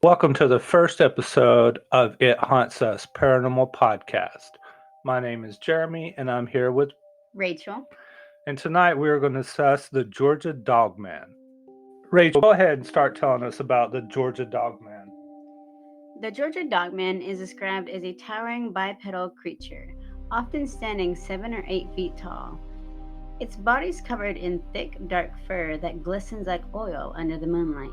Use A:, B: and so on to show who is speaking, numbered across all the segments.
A: Welcome to the first episode of It Haunts Us Paranormal Podcast. My name is Jeremy, and I'm here with
B: Rachel.
A: and tonight we are going to discuss the Georgia Dogman. Rachel, go ahead and start telling us about the Georgia Dogman.
B: The Georgia Dogman is described as a towering bipedal creature, often standing 7 or 8 feet tall. Its body is covered in thick, dark fur that glistens like oil under the moonlight.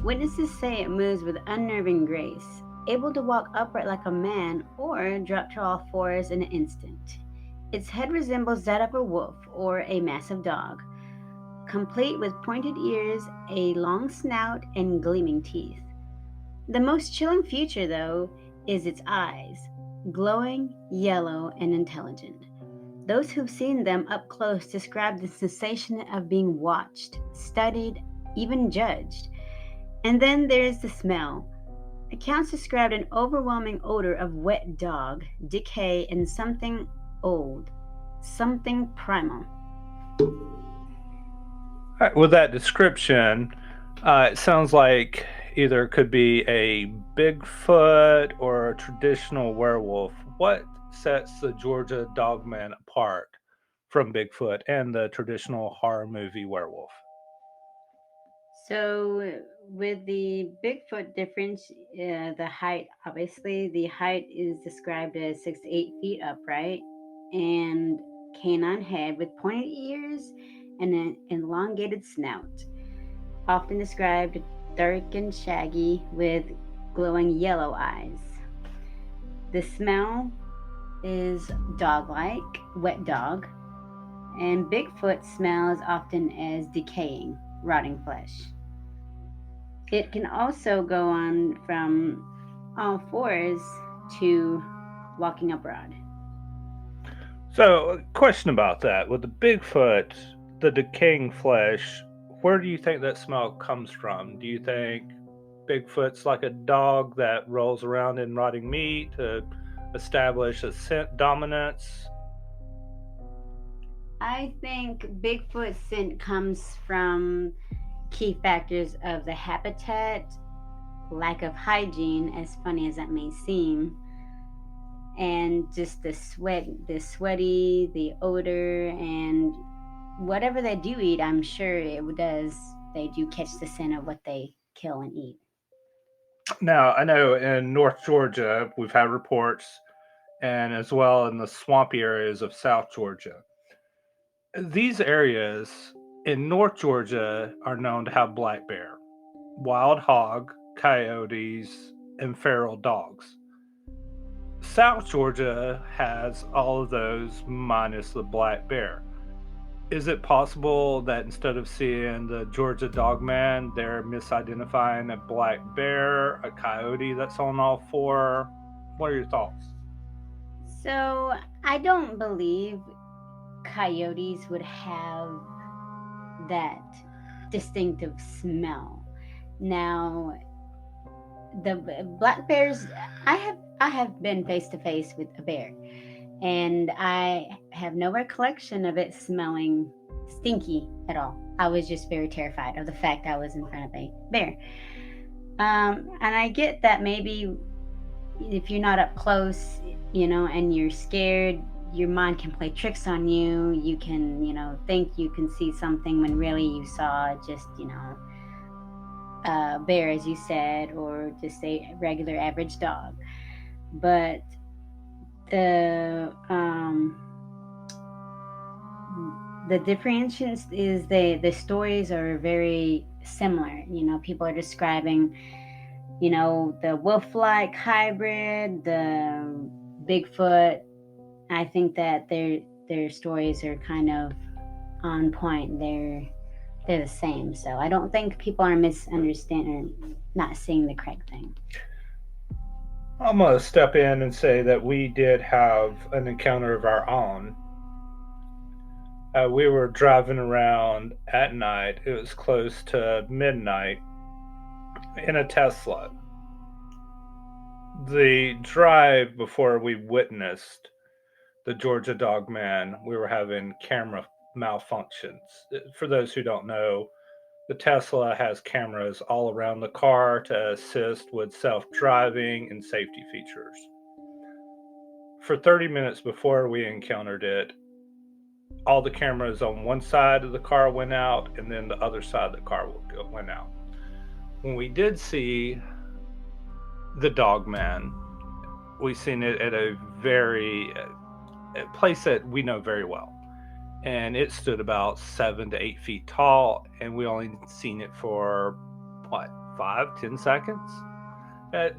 B: Witnesses say it moves with unnerving grace, able to walk upright like a man or drop to all fours in an instant. Its head resembles that of a wolf or a massive dog, complete with pointed ears, a long snout, and gleaming teeth. The most chilling feature, though, is its eyes, glowing, yellow, and intelligent. Those who've seen them up close describe the sensation of being watched, studied, even judged. And then there's the smell. Accounts described an overwhelming odor of wet dog, decay, and something old, something primal.
A: All right, with that description, it sounds like either it could be a Bigfoot or a traditional werewolf. What sets the Georgia Dogman apart from Bigfoot and the traditional horror movie werewolf?
B: So, with the Bigfoot difference, the height, obviously, the height is described as 6 to 8 feet upright and canine head with pointed ears and an elongated snout, often described dark and shaggy with glowing yellow eyes. The smell is dog like, wet dog, and Bigfoot smells often as decaying, rotting flesh. It can also go on from all fours to walking abroad.
A: So, a question about that. With the Bigfoot, the decaying flesh, where do you think that smell comes from? Do you think Bigfoot's like a dog that rolls around in rotting meat to establish a scent dominance?
B: I think Bigfoot scent comes from key factors of the habitat, lack of hygiene, as funny as that may seem, and just the sweat, the sweaty, the odor, and whatever they do eat, I'm sure it does. They do catch the scent of what they kill and eat.
A: Now, I know in North Georgia, we've had reports, and as well in the swampy areas of South Georgia. These areas in North Georgia are known to have black bear, wild hog, coyotes, and feral dogs. South Georgia has all of those minus the black bear. Is it possible that instead of seeing the Georgia Dogman, they're misidentifying a black bear, a coyote that's on all four? What are your thoughts?
B: So I don't believe coyotes would have that distinctive smell. Now, the black bears, I have been face to face with a bear, and I have no recollection of it smelling stinky at all. I was just very terrified of the fact I was in front of a bear. And I get that maybe if you're not up close, and you're scared, your mind can play tricks on you. You can, think you can see something when really you saw just, a bear, as you said, or just a regular average dog. But the the differentiation is the stories are very similar. People are describing, the wolf-like hybrid, the Bigfoot. I think that their stories are kind of on point. They're the same. So I don't think people are misunderstanding or not seeing the correct thing.
A: I'm going to step in and say that we did have an encounter of our own. We were driving around at night. It was close to midnight in a Tesla. The drive before we witnessed the Georgia Dogman, we were having camera malfunctions. For those who don't know, The Tesla has cameras all around the car to assist with self driving and safety features. For 30 minutes before we encountered it, all the cameras on one side of the car went out, and then the other side of the car went out. When we did see the Dogman, we seen it at a a place that we know very well, and it stood about 7 to 8 feet tall, and we only seen it for what, 5-10 seconds, it,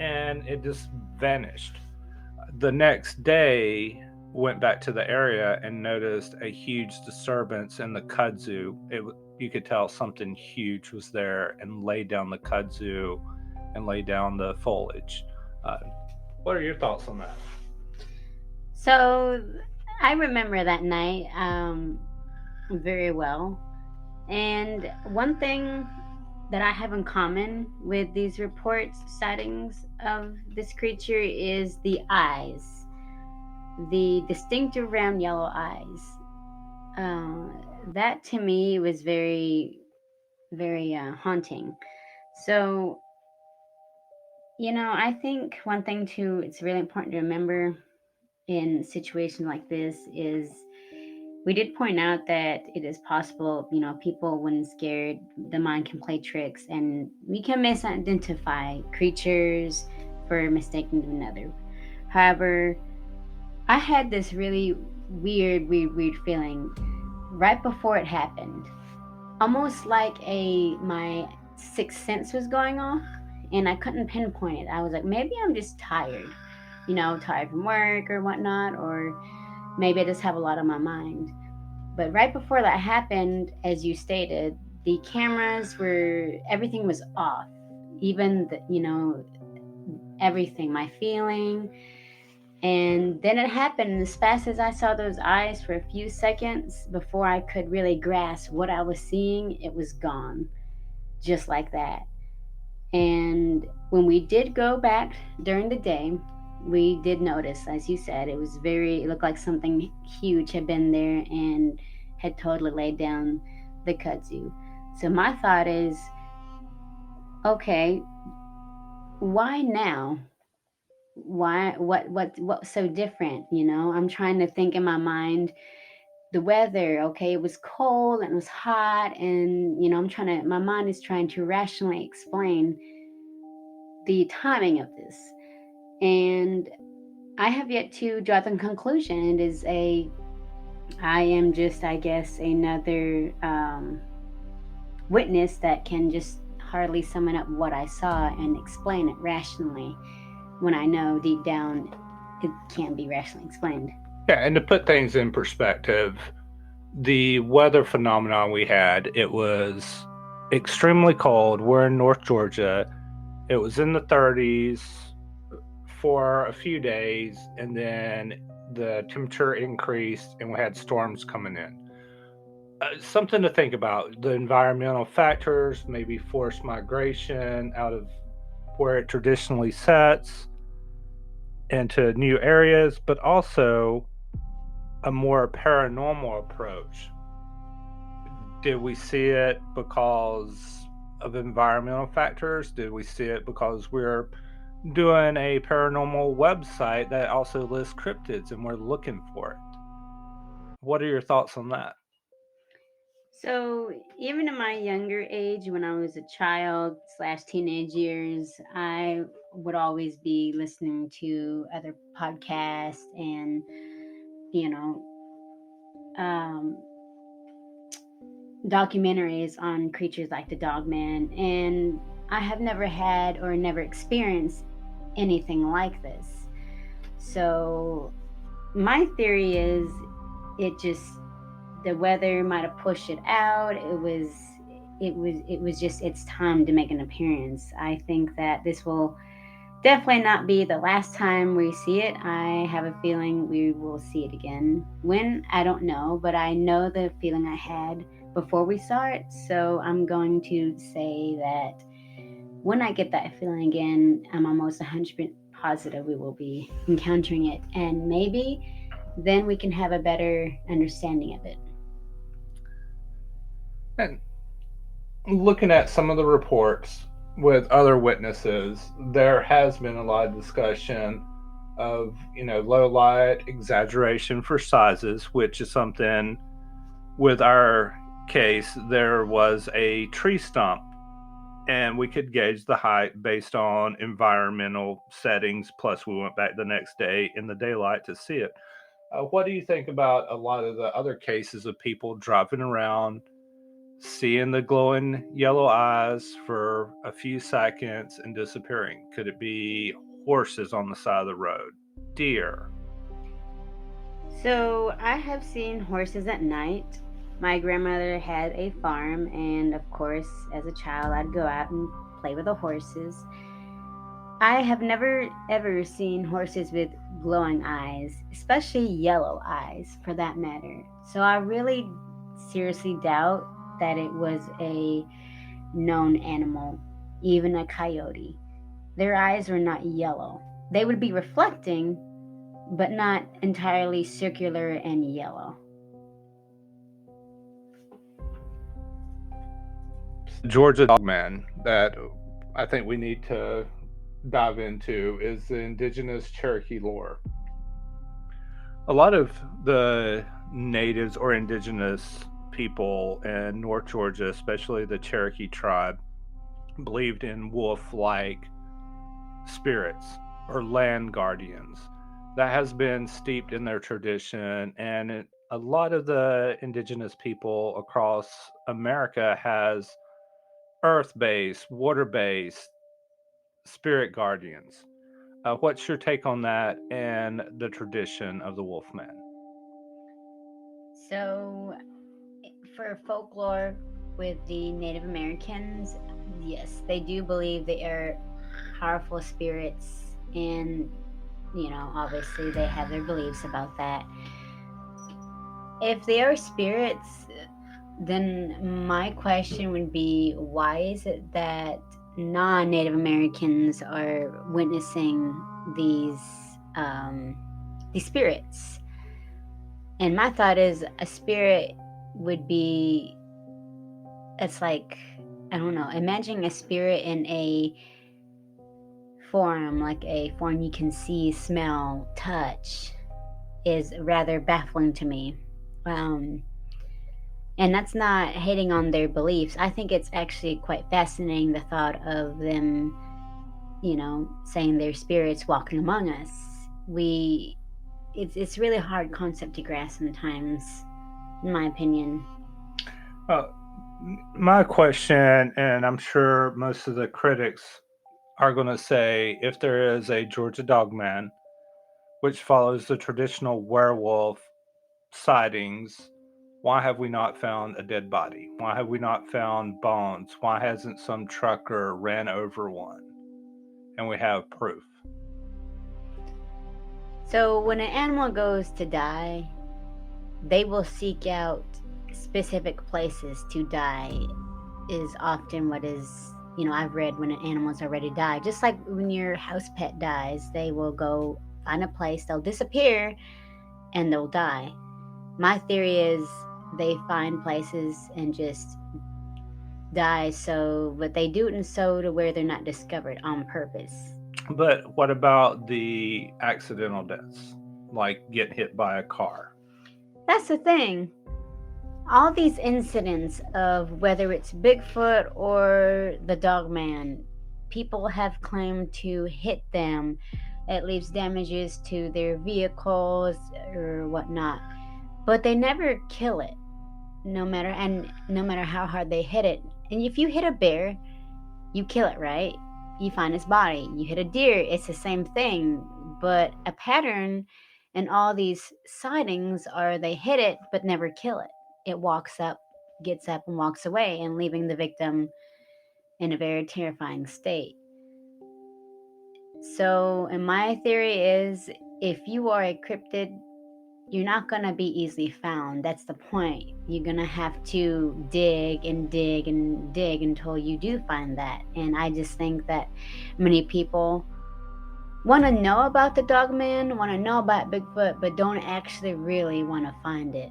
A: and it just vanished. The next day, went back to the area and noticed a huge disturbance in the kudzu. You could tell something huge was there and laid down the kudzu and laid down the foliage. Uh, what are your thoughts on that?
B: So I remember that night very well. And one thing that I have in common with these reports, sightings of this creature, is the eyes, the distinctive round yellow eyes. Uh, that to me was very, very haunting. So, I think one thing too, it's really important to remember in situations like this is we did point out that it is possible, people when scared, the mind can play tricks and we can misidentify creatures for mistaking another. However, I had this really weird feeling right before it happened. Almost like my sixth sense was going off and I couldn't pinpoint it. I was like, maybe I'm just tired, tired from work or whatnot, or maybe I just have a lot on my mind. But right before that happened, as you stated, the cameras were, everything was off. Even, everything, my feeling. And then it happened as fast as I saw those eyes for a few seconds before I could really grasp what I was seeing, it was gone. Just like that. And when we did go back during the day, we did notice, as you said, it looked like something huge had been there and had totally laid down the kudzu. So my thought is, okay, why now? Why, what's so different? I'm trying to think in my mind, the weather, okay, it was cold and it was hot, and my mind is trying to rationally explain the timing of this. And I have yet to draw the conclusion. I am just, I guess, another witness that can just hardly summon up what I saw and explain it rationally when I know deep down it can't be rationally explained.
A: Yeah, and to put things in perspective, the weather phenomenon we had, it was extremely cold. We're in North Georgia. It was in the 30s for a few days, and then the temperature increased and we had storms coming in. Something to think about: the environmental factors, maybe forced migration out of where it traditionally sets into new areas, but also a more paranormal approach. Did we see it because of environmental factors? Did we see it because we're doing a paranormal website that also lists cryptids and we're looking for it? What are your thoughts on that?
B: So, even in my younger age, when I was a child slash teenage years, I would always be listening to other podcasts and, you know, um, documentaries on creatures like the Dogman. And I have never had or never experienced anything like this. So, my theory is it just, the weather might have pushed it out. It was just its time to make an appearance. I think that this will definitely not be the last time we see it. I have a feeling we will see it again. When, I don't know, but I know the feeling I had before we saw it. So I'm going to say that when I get that feeling again, I'm almost 100% positive we will be encountering it, and maybe then we can have a better understanding of it.
A: And Looking at some of the reports with other witnesses, there has been a lot of discussion of, low light exaggeration for sizes, which is something with our case, there was a tree stump and we could gauge the height based on environmental settings. Plus, we went back the next day in the daylight to see it. What do you think about a lot of the other cases of people driving around, seeing the glowing yellow eyes for a few seconds and disappearing? Could it be horses on the side of the road, deer?
B: So I have seen horses at night. My grandmother had a farm, and of course, as a child, I'd go out and play with the horses. I have never ever seen horses with glowing eyes, especially yellow eyes for that matter. So I really seriously doubt that it was a known animal, even a coyote. Their eyes were not yellow. They would be reflecting, but not entirely circular and yellow.
A: Georgia Dogman that I think we need to dive into is the indigenous Cherokee lore. A lot of the natives or indigenous people in North Georgia, especially the Cherokee tribe, believed in wolf like spirits or land guardians. That has been steeped in their tradition, and a lot of the indigenous people across America has earth-based, water-based spirit guardians. What's your take on that and the tradition of the Wolfman?
B: So, for folklore with the Native Americans, yes, they do believe they are powerful spirits, and obviously they have their beliefs about that. If they are spirits, then my question would be, why is it that non-Native Americans are witnessing these um, these spirits? And my thought is, a spirit would be, it's like, I don't know, imagining a spirit in a form, like a form you can see, smell, touch, is rather baffling to me. Um, and that's not hating on their beliefs. I think it's actually quite fascinating, the thought of them, saying their spirits walking among us. We, it's really a hard concept to grasp sometimes, in my opinion.
A: Uh, my question, and I'm sure most of the critics are going to say, if there is a Georgia Dogman, which follows the traditional werewolf sightings, why have we not found a dead body? Why have we not found bones? Why hasn't some trucker ran over one? And we have proof.
B: So when an animal goes to die, they will seek out specific places to die, is often what is, I've read when an animal's already died. Just like when your house pet dies, they will go find a place, they'll disappear, and they'll die. My theory is they find places and just die, so, but they do it in so to where they're not discovered on purpose.
A: But what about the accidental deaths, like getting hit by a car?
B: That's the thing. All these incidents of whether it's Bigfoot or the Dogman, people have claimed to hit them. It leaves damages to their vehicles or whatnot, but they never kill it, no matter how hard they hit it. And if you hit a bear, you kill it, right? You find its body. You hit a deer, it's the same thing. But a pattern in all these sightings are they hit it but never kill it. It walks up, gets up, and walks away, and leaving the victim in a very terrifying state. So, and my theory is, if you are a cryptid, you're not going to be easily found. That's the point. You're going to have to dig and dig and dig until you do find that. And I just think that many people want to know about the Dogman, want to know about Bigfoot, but don't actually really want to find it.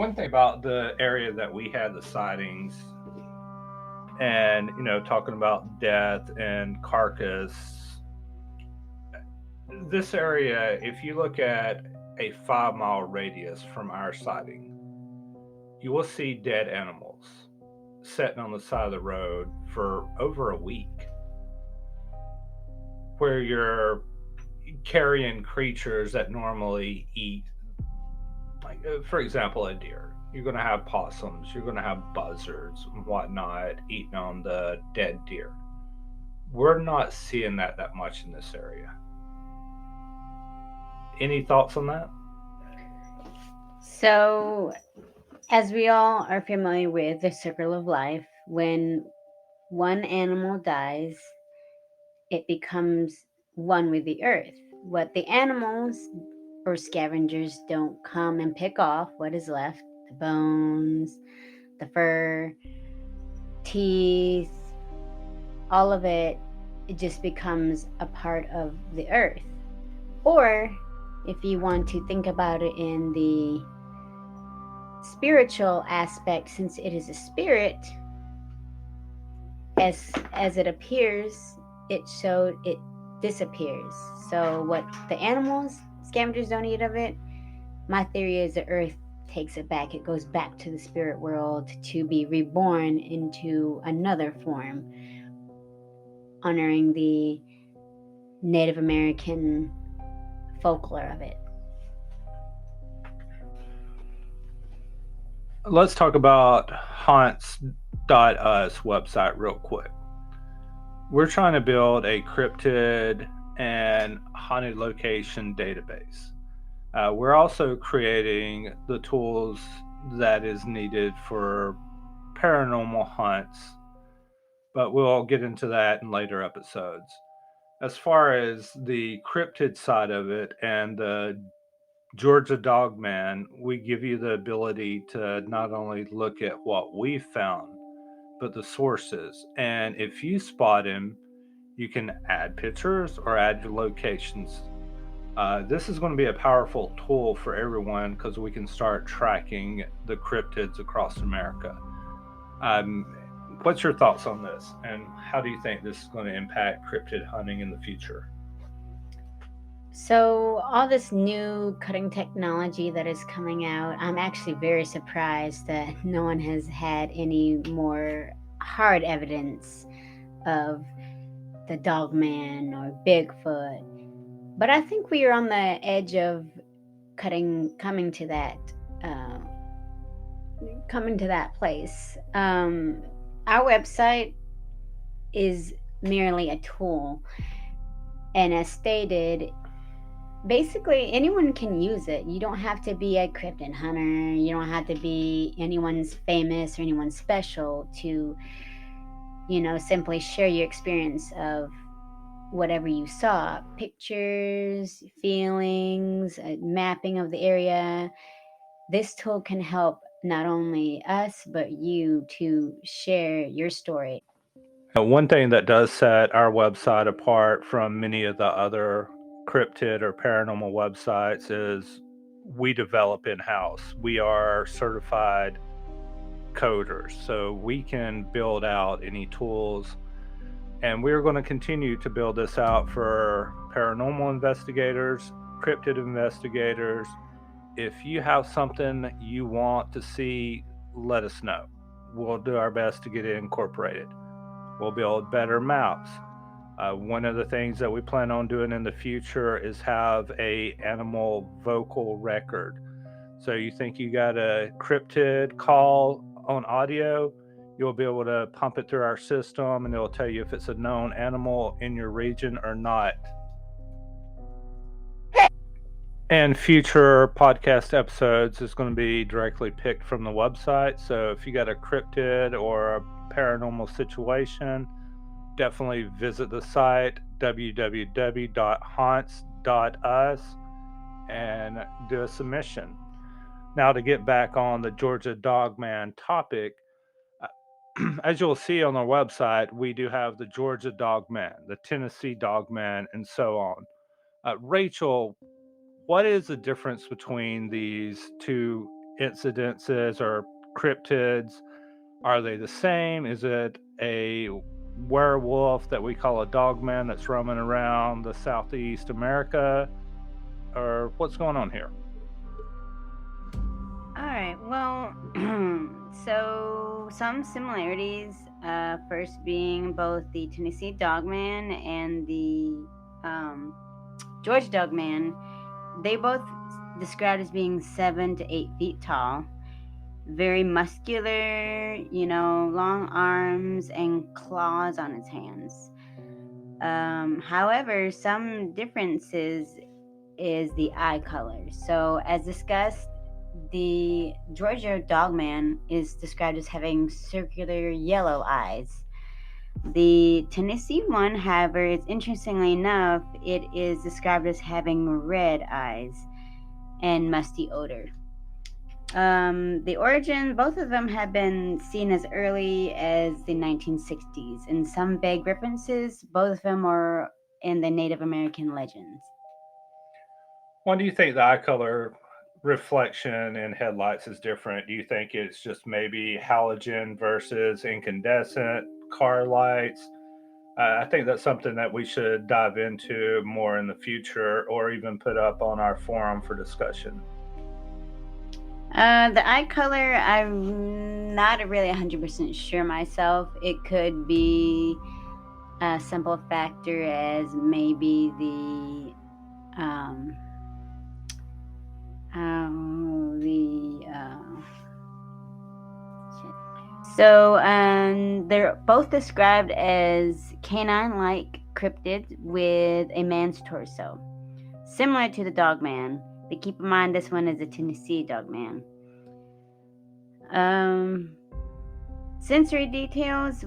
A: One thing about the area that we had the sightings, and talking about death and carcass, this area, if you look at a 5 mile radius from our sighting, you will see dead animals sitting on the side of the road for over a week, where you're carrying creatures that normally eat, like, for example, a deer. You're going to have possums, you're going to have buzzards and whatnot eating on the dead deer. We're not seeing that much in this area. Any thoughts on that?
B: So, as we all are familiar with the circle of life, when one animal dies, it becomes one with the earth. What the animals or scavengers don't come and pick off what is left, the bones, the fur, teeth, all of it, it just becomes a part of the earth. Or if you want to think about it in the spiritual aspect, since it is a spirit, as it appears, it disappears. So what the animals, scavengers don't eat of it, my theory is the earth takes it back. It goes back to the spirit world to be reborn into another form, honoring the Native American folklore of it.
A: Let's talk about haunts.us website real quick. We're trying to build a cryptid and haunted location database. We're also creating the tools that is needed for paranormal hunts, but we'll get into that in later episodes. As far as the cryptid side of it and the Georgia Dogman, we give you the ability to not only look at what we found, but the sources. And if you spot him, you can add pictures or add your locations. This is going to be a powerful tool for everyone because we can start tracking the cryptids across America. Um, what's your thoughts on this, and how do you think this is going to impact cryptid hunting in the future?
B: So, all this new cutting technology that is coming out, I'm actually very surprised that no one has had any more hard evidence of the Dogman or Bigfoot. But I think we are on the edge of coming to that, uh, coming to that place. Our website is merely a tool, and as stated, basically anyone can use it. You don't have to be a cryptid hunter. You don't have to be anyone's famous or anyone special to, simply share your experience of whatever you saw, pictures, feelings, a mapping of the area. This tool can help not only us but you to share your story.
A: One thing that does set our website apart from many of the other cryptid or paranormal websites is we develop in house. We are certified coders, so we can build out any tools. And we're going to continue to build this out for paranormal investigators, cryptid investigators. If you have something you want to see, let us know. We'll do our best to get it incorporated. We'll build better maps. One of the things that we plan on doing in the future is have a animal vocal record. So you think you got a cryptid call on audio, you'll be able to pump it through our system and it'll tell you if it's a known animal in your region or not. And future podcast episodes is going to be directly picked from the website. So if you got a cryptid or a paranormal situation, definitely visit the site www.haunts.us and do a submission. Now, to get back on the Georgia Dogman topic, as you'll see on our website, we do have the Georgia Dogman, the Tennessee Dogman, and so on. Rachel, what is the difference between these two incidences or cryptids? Are they the same? Is it a werewolf that we call a dogman that's roaming around the Southeast America? Or what's going on here?
B: All right. Well, so some similarities. First being both the Tennessee Dogman and the um, Georgia Dogman. They both described as being 7 to 8 feet tall, very muscular. Long arms and claws on its hands. However, some differences is the eye color. So, as discussed, the Georgia Dogman is described as having circular yellow eyes. The Tennessee one, however, is interestingly enough, it is described as having red eyes and musty odor. The origin, both of them have been seen as early as the 1960s, and some vague references, both of them are in the Native American legends.
A: Why do you think the eye color reflection in headlights is different? Do you think it's just maybe halogen versus incandescent car lights? I think that's something that we should dive into more in the future or even put up on our forum for discussion.
B: The eye color, I'm not really 100% sure myself. It could be a simple factor as maybe um, they're both described as canine-like cryptids with a man's torso, similar to the Dogman. But keep in mind, this one is a Tennessee Dogman. Um, Sensory details: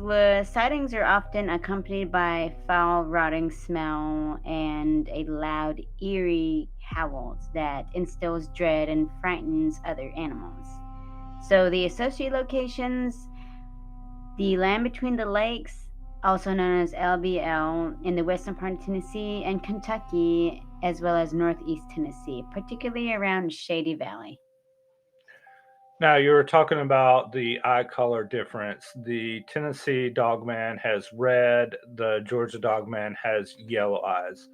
B: sightings are often accompanied by foul, rotting smell and a loud, eerie howls that instills dread and frightens other animals. So the associated locations: the land between the lakes, also known as LBL, in the western part of Tennessee and Kentucky, as well as northeast Tennessee, particularly around Shady Valley.
A: Now, you were talking about the eye color difference. The Tennessee Dogman has red, the Georgia Dogman has yellow eyes.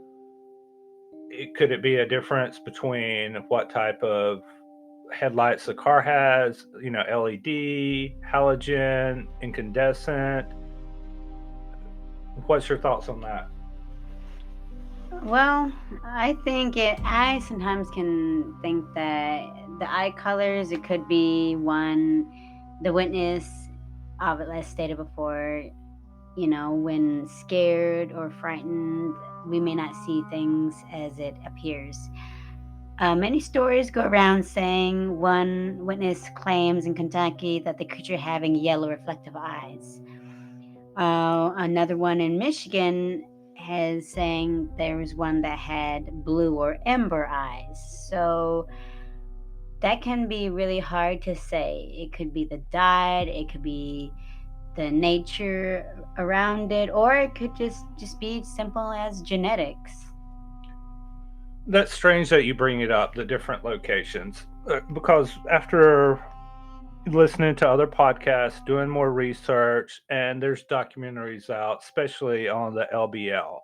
A: Could it be a difference between what type of headlights the car has? LED, halogen, incandescent. What's your thoughts on that?
B: Well, I sometimes can think that the eye colors, it could be one, the witness of it, as stated before, when scared or frightened, we may not see things as it appears. Many stories go around saying one witness claims in Kentucky that the creature having yellow reflective eyes. Another one in Michigan has saying there was one that had blue or ember eyes. So that can be really hard to say. It could be the diet, it could be the nature around it, or it could just be simple as genetics.
A: That's strange that you bring it up, the different locations, because after listening to other podcasts, doing more research, and there's documentaries out, especially on the LBL.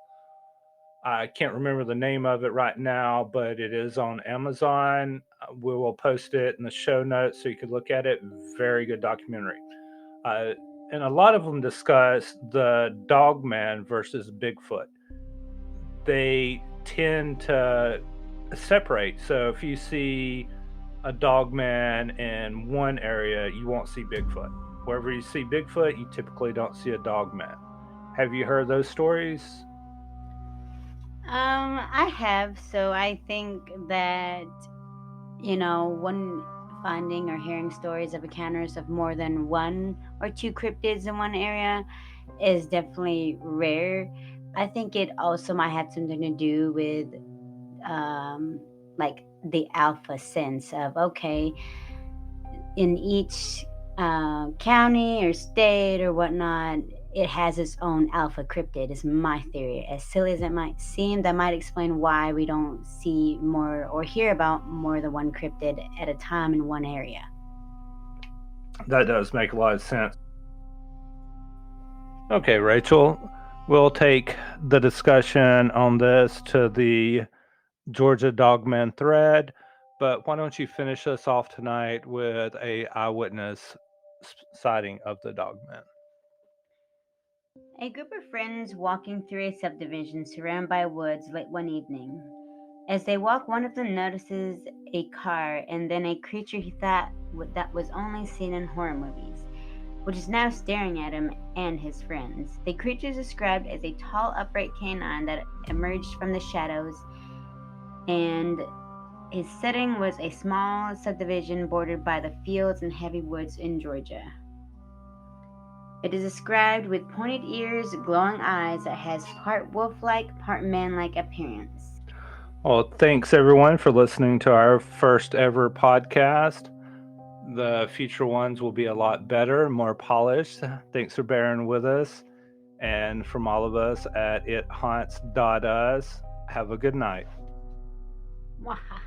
A: I can't remember the name of it right now, but it is on Amazon. We will post it in the show notes so you can look at it. Very good documentary. Uh, and a lot of them discuss the Dogman versus Bigfoot. They tend to separate. So if you see a Dogman in one area, you won't see Bigfoot. Wherever you see Bigfoot, you typically don't see a Dogman. Have you heard those stories?
B: I have. So I think that, one finding or hearing stories of encounters of more than one or two cryptids in one area is definitely rare. I think it also might have something to do with um, like the alpha sense of, okay, in each county or state or whatnot, it has its own alpha cryptid, is my theory. As silly as it might seem, that might explain why we don't see more or hear about more than one cryptid at a time in one area.
A: That does make a lot of sense. Okay, Rachel, we'll take the discussion on this to the Georgia Dogman thread, but why don't you finish us off tonight with a eyewitness sighting of the Dogman?
B: A group of friends walking through a subdivision surrounded by woods late one evening. As they walk, one of them notices a car and then a creature he thought that was only seen in horror movies, which is now staring at him and his friends. The creature is described as a tall, upright canine that emerged from the shadows, and his setting was a small subdivision bordered by the fields and heavy woods in Georgia. It is described with pointed ears, glowing eyes that has part wolf-like, part man-like appearance.
A: Well, thanks everyone for listening to our first ever podcast. The future ones will be a lot better, more polished. Thanks for bearing with us. And from all of us at ithaunts.us, have a good night.
B: Mwahaha.